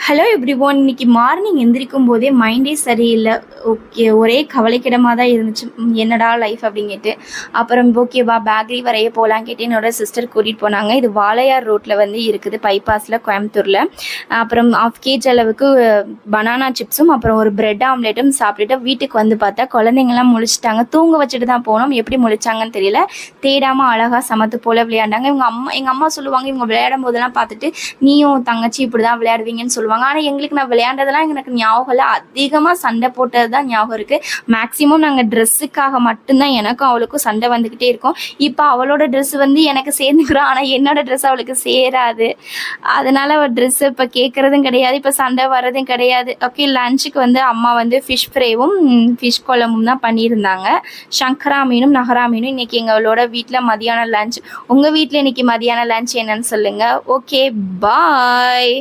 Hello everyone. இன்னைக்கு morning எந்திரிக்கும் போதே மைண்டே சரியில்லை. ஓகே, ஒரே கவலைக்கிடமாக தான் இருந்துச்சு. என்னடா லைஃப் அப்படிங்கிட்டு. அப்புறம் ஓகேவா பேக்கரி வரைய போகலாம் கேட்டு என்னோட சிஸ்டர் கூட்டிகிட்டு போனாங்க. இது வாளையார் ரோட்டில் வந்து இருக்குது, பைபாஸில், கோயம்புத்தூரில். அப்புறம் 1/2 kg அளவுக்கு பனானா சிப்ஸும் அப்புறம் ஒரு பிரெட் ஆம்லேட்டும் சாப்பிட்டுட்டு வீட்டுக்கு வந்து பார்த்தா குழந்தைங்கள்லாம் முழிச்சிட்டாங்க. தூங்க வச்சுட்டு தான் போனோம். எப்படி முழிச்சாங்கன்னு தெரியல. தேடாமல் அழகாக சமத்து போல் விளையாண்டாங்க. எங்கள் அம்மா சொல்லுவாங்க, இவங்க விளையாடும் போதெல்லாம் பார்த்துட்டு நீயும் தங்கச்சி இப்படி தான் விளையாடுவீங்கன்னு சொல்லுவாங்க. ஆனால் எங்களுக்கு நான் விளையாண்டதெல்லாம் எனக்கு ஞாபகம் இல்லை. அதிகமாக சண்டை போட்டது தான் ஞாபகம் இருக்குது. மேக்ஸிமம் நாங்கள் ட்ரெஸ்ஸுக்காக மட்டும்தான் எனக்கும் அவளுக்கும் சண்டை வந்துக்கிட்டே இருக்கோம். இப்போ அவளோட ட்ரெஸ் வந்து எனக்கு சேர்ந்துக்கிறோம், ஆனால் என்னோட ட்ரெஸ் அவளுக்கு சேராது. அதனால் அவள் ட்ரெஸ்ஸு இப்போ கேட்குறதும் கிடையாது, இப்போ சண்டை வர்றதும் கிடையாது. ஓகே, லஞ்சுக்கு வந்து அம்மா வந்து ஃபிஷ் ஃப்ரைவும் ஃபிஷ் குழம்பும் தான் பண்ணியிருந்தாங்க. சங்கரா மீனும் நகரா மீனும் இன்றைக்கி எங்களோட வீட்டில் மதியான லஞ்ச். உங்கள் வீட்டில் இன்றைக்கி மதியான லஞ்ச் என்னன்னு சொல்லுங்கள். ஓகே, பாய்.